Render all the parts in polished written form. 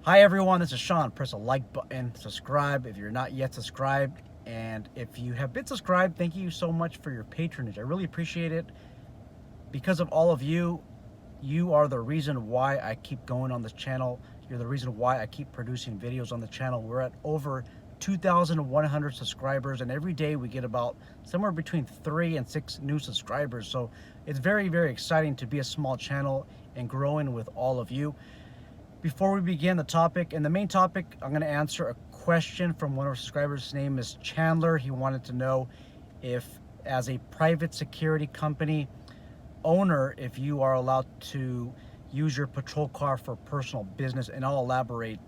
Hi everyone, this is Sean. Press a like button, subscribe if you're not yet subscribed, and if you have been subscribed, thank you so much for your patronage. I really appreciate it. Because of all of you, you are the reason why I keep going on this channel. You're the reason why I keep producing videos on the channel. We're at over 2,100 subscribers, and every day we get about somewhere between 3 and 6 new subscribers. So it's very, very exciting to be a small channel and growing with all of you. Before we begin the topic, and the main topic, I'm going to answer a question from one of our subscribers. His name is Chandler. He wanted to know if, as a private security company owner, if you are allowed to use your patrol car for personal business, and I'll elaborate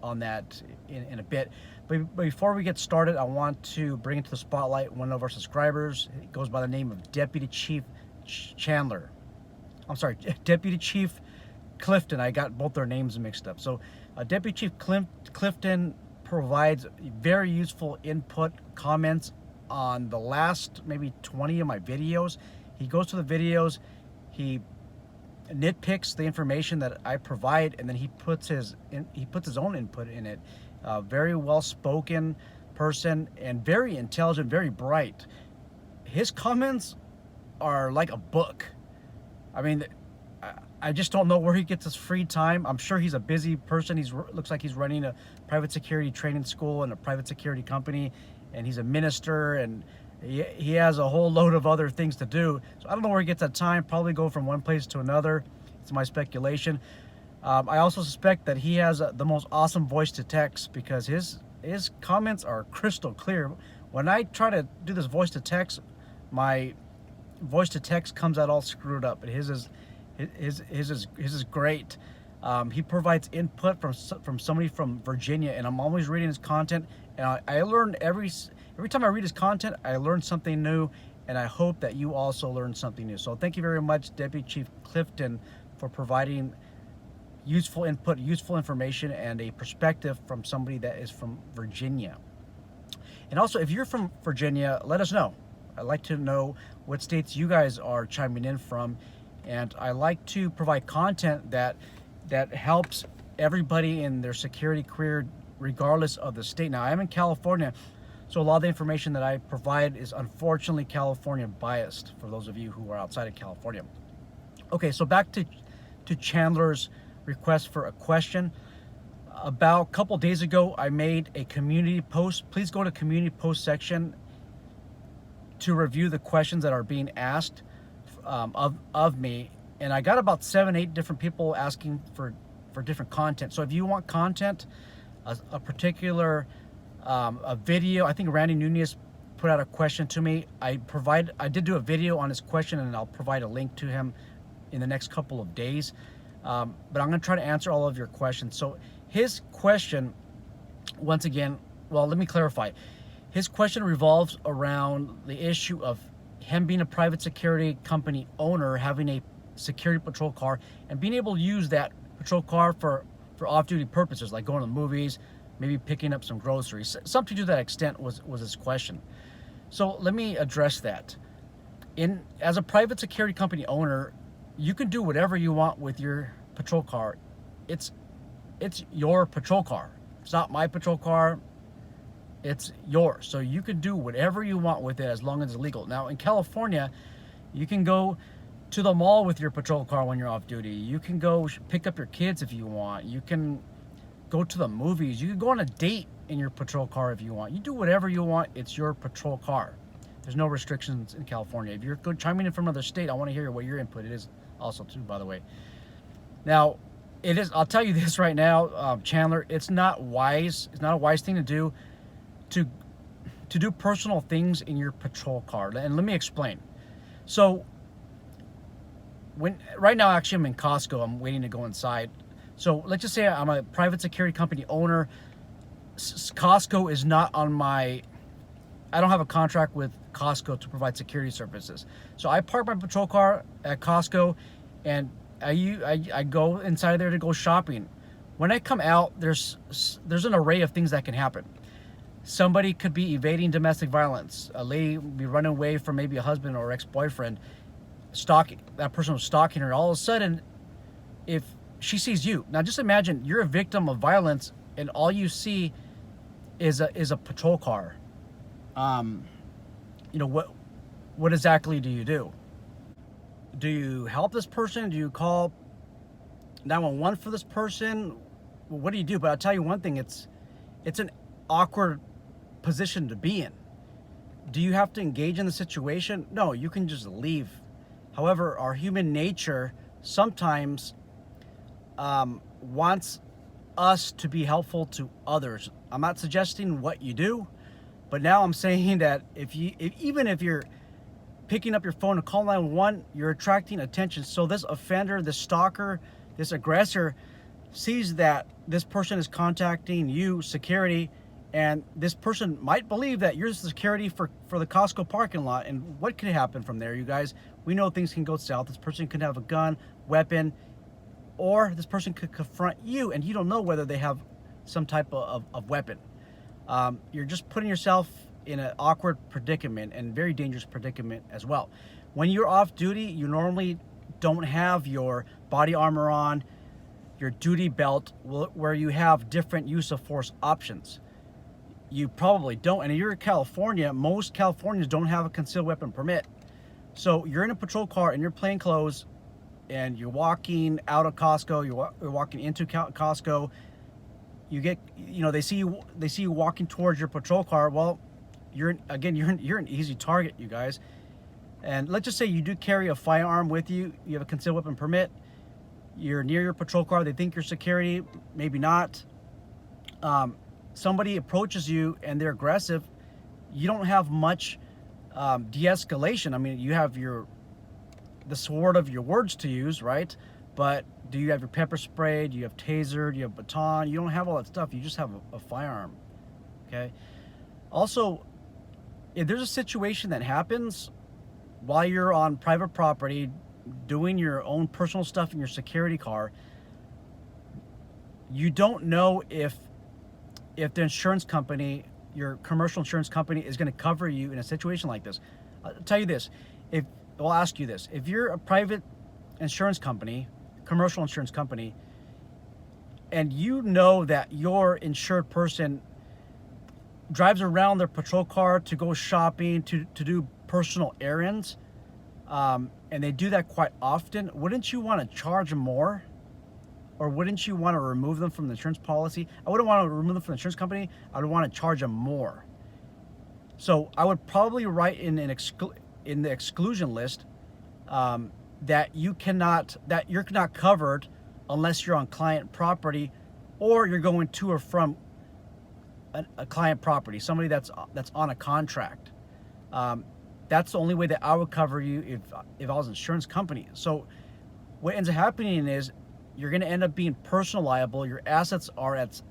on that in a bit. But before we get started, I want to bring into the spotlight one of our subscribers. It goes by the name of Deputy Chief Chandler. I'm sorry, Deputy Chief Clifton. I got both their names mixed up. So Deputy Chief Clifton provides very useful input, comments on the last maybe 20 of my videos. He goes to the videos, he nitpicks the information that I provide, and then he puts his own input in it. Very well spoken person and very intelligent, very bright. His comments are like a book. I mean, I just don't know where he gets his free time. I'm sure he's a busy person. Looks like he's running a private security training school and a private security company, and he's a minister, and he has a whole load of other things to do. So I don't know where he gets that time. Probably go from one place to another. It's my speculation. I also suspect that he has the most awesome voice to text, because his comments are crystal clear. When I try to do this voice to text, my voice to text comes out all screwed up, but his is great. He provides input from somebody from Virginia, and I'm always reading his content, and I learn every time I read his content, I learn something new, and I hope that you also learn something new. So thank you very much, Deputy Chief Clifton, for providing useful input, useful information, and a perspective from somebody that is from Virginia. And also, if you're from Virginia, let us know. I'd like to know what states you guys are chiming in from, and I like to provide content that helps everybody in their security career, regardless of the state. Now, I'm in California, so a lot of the information that I provide is unfortunately California biased, for those of you who are outside of California. Okay, so back to Chandler's request for a question. About a couple days ago, I made a community post. Please go to community post section to review the questions that are being asked of me, and I got about 7-8 different people asking for different content. So if you want content, a particular a video, I think Randy Nunez put out a question to me. I did do a video on his question, and I'll provide a link to him in the next couple of days. But I'm going to try to answer all of your questions. So his question, once again, well, let me clarify. His question revolves around the issue of him being a private security company owner, having a security patrol car, and being able to use that patrol car for off-duty purposes, like going to the movies, maybe picking up some groceries. Something to that extent was his question. So let me address that. As a private security company owner, you can do whatever you want with your patrol car. It's your patrol car. It's not my patrol car. It's yours. So you can do whatever you want with it as long as it's legal. Now, in California, you can go to the mall with your patrol car when you're off duty. You can go pick up your kids if you want. You can go to the movies. You can go on a date in your patrol car if you want. You do whatever you want. It's your patrol car. There's no restrictions in California. If you're chiming in from another state, I want to hear what your input is also too, by the way. Now, it is, I'll tell you this right now, Chandler, it's not wise. It's not a wise thing to do to do personal things in your patrol car. And let me explain. So right now, actually, I'm in Costco. I'm waiting to go inside. So let's just say I'm a private security company owner. Costco is not on I don't have a contract with Costco to provide security services. So I park my patrol car at Costco, and I go inside there to go shopping. When I come out, there's an array of things that can happen. Somebody could be evading domestic violence. A lady would be running away from maybe a husband or ex-boyfriend. That person was stalking her. All of a sudden, if she sees you. Now just imagine you're a victim of violence and all you see is a patrol car. You know, what exactly do you do? Do you help this person? Do you call 911 for this person? What do you do? But I'll tell you one thing, it's an awkward position to be in. Do you have to engage in the situation? No, you can just leave. However, our human nature sometimes wants us to be helpful to others. I'm not suggesting what you do, but now I'm saying that even if you're picking up your phone to call 911, you're attracting attention. So this offender, this stalker, this aggressor sees that this person is contacting you, security, and this person might believe that you're the security for the Costco parking lot. And what could happen from there, you guys? We know things can go south. This person could have a gun, weapon, or this person could confront you, and you don't know whether they have some type of weapon. You're just putting yourself in an awkward predicament and very dangerous predicament as well. When you're off duty, you normally don't have your body armor on, your duty belt, where you have different use of force options. You probably don't. And if you're in California, most Californians don't have a concealed weapon permit. So you're in a patrol car and you're plain clothes and you're walking out of Costco, you're walking into Costco. You get, they see you walking towards your patrol car. Well, you're an easy target, you guys. And let's just say you do carry a firearm with you. You have a concealed weapon permit. You're near your patrol car. They think you're security, maybe not. Somebody approaches you and they're aggressive. You don't have much de-escalation. I mean, you have the sword of your words to use, right? But do you have your pepper spray? Do you have taser? Do you have baton? You don't have all that stuff. You just have a firearm, okay? Also, if there's a situation that happens while you're on private property doing your own personal stuff in your security car, you don't know if the insurance company, your commercial insurance company, is going to cover you in a situation like this. I'll tell you this. I'll ask you this. If you're a private insurance company, commercial insurance company, and you know that your insured person drives around their patrol car to go shopping, to do personal errands, and they do that quite often, wouldn't you want to charge them more? Or wouldn't you want to remove them from the insurance policy? I wouldn't want to remove them from the insurance company. I would want to charge them more. So I would probably write in the exclusion list that you're not covered unless you're on client property or you're going to or from a client property, somebody that's on a contract. That's the only way that I would cover you if I was an insurance company. So what ends up happening is you're going to end up being personal liable. Your assets are at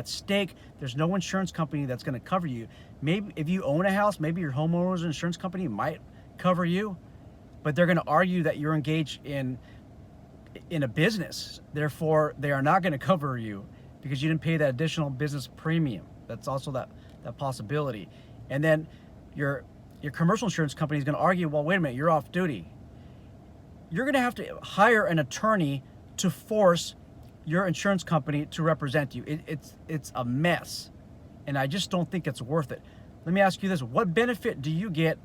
stake. There's no insurance company that's going to cover you. Maybe if you own a house, maybe your homeowner's insurance company might cover you, but they're going to argue that you're engaged in a business. Therefore, they are not going to cover you because you didn't pay that additional business premium. That's also that possibility. And then your commercial insurance company is going to argue, well, wait a minute, you're off duty. You're going to have to hire an attorney to force your insurance company to represent you. It's a mess, and I just don't think it's worth it. Let me ask you this. What benefit do you get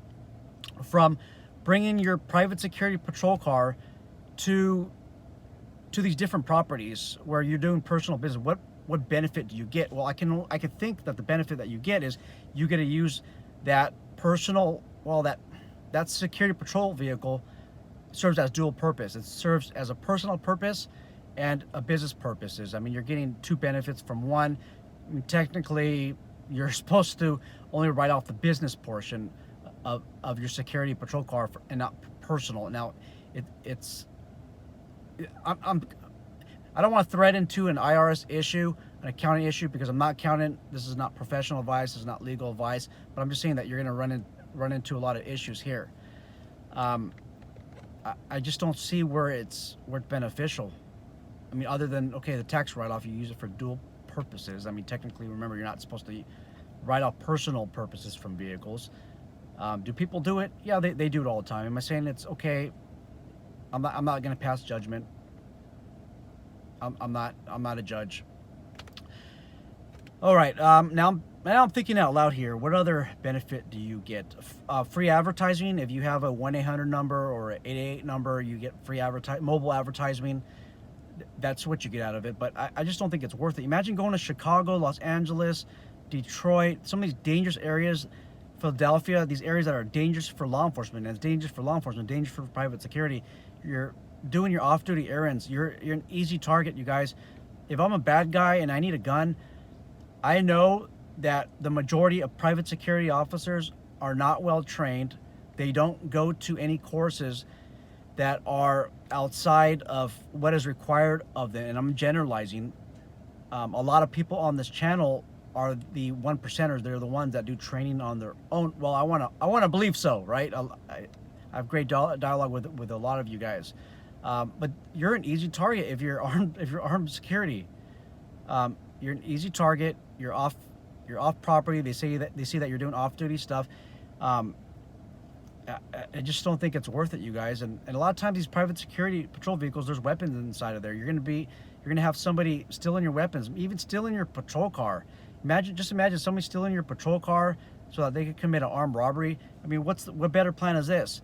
from bringing your private security patrol car to these different properties where you're doing personal business? What benefit do you get? Well, I can think that the benefit that you get is you get to use that that security patrol vehicle serves as dual purpose. It serves as a personal purpose and a business purposes. I mean, you're getting two benefits from one. I mean, technically, you're supposed to only write off the business portion of your security patrol car and not personal. Now, I don't want to thread into an IRS issue, an accounting issue, because I'm not accountant. This is not professional advice. This is not legal advice. But I'm just saying that you're going to run into a lot of issues here. I just don't see where it's beneficial. I mean, other than, okay, the tax write-off, you use it for dual purposes. I mean, technically, remember, you're not supposed to write off personal purposes from vehicles. Do people do it? Yeah, they do it all the time. Am I saying it's okay? I'm not going to pass judgment. I'm not a judge. All right. Now I'm thinking out loud here. What other benefit do you get? Free advertising. If you have a 1-800 number or an 888 number, you get free mobile advertising. That's what you get out of it. But I just don't think it's worth it. Imagine going to Chicago, Los Angeles, Detroit, some of these dangerous areas, Philadelphia, these areas that are dangerous for law enforcement. And it's dangerous for law enforcement, dangerous for private security. You're doing your off-duty errands. You're an easy target, you guys. If I'm a bad guy and I need a gun, I know that the majority of private security officers are not well trained. They don't go to any courses that are outside of what is required of them. And I'm generalizing. A lot of people on this channel are the 1%ers. They're the ones that do training on their own. Well, I want to believe so, right? I have great dialogue with a lot of you guys. But you're an easy target if you're armed. If you're armed security, you're an easy target. You're off property. They see that you're doing off-duty stuff. I just don't think it's worth it, you guys. And a lot of times these private security patrol vehicles, there's weapons inside of there. You're gonna have somebody stealing your weapons, even stealing your patrol car. Just imagine somebody stealing your patrol car so that they could commit an armed robbery. I mean, what better plan is this?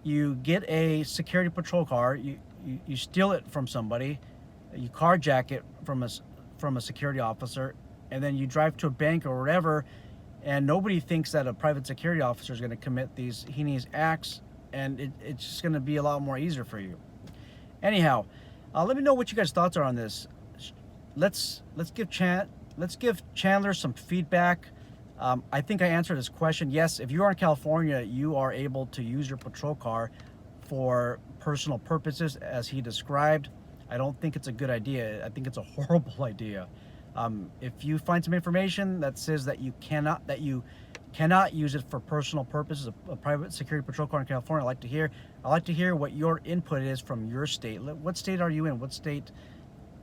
You get a security patrol car, you steal it from somebody, you carjack it from a security officer, and then you drive to a bank or whatever, and nobody thinks that a private security officer is going to commit these heinous acts, and it's just going to be a lot more easier for you. Anyhow, let me know what you guys' thoughts are on this. Let's give Chandler some feedback. I think I answered his question. Yes, if you are in California, you are able to use your patrol car for personal purposes, as he described. I don't think it's a good idea. I think it's a horrible idea. If you find some information that says that you cannot use it for personal purposes, a private security patrol car in California, I'd like to hear what your input is from your state. What state are you in? What state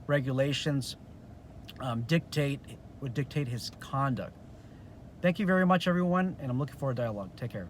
regulations would dictate his conduct? Thank you very much, everyone, and I'm looking forward to dialogue. Take care.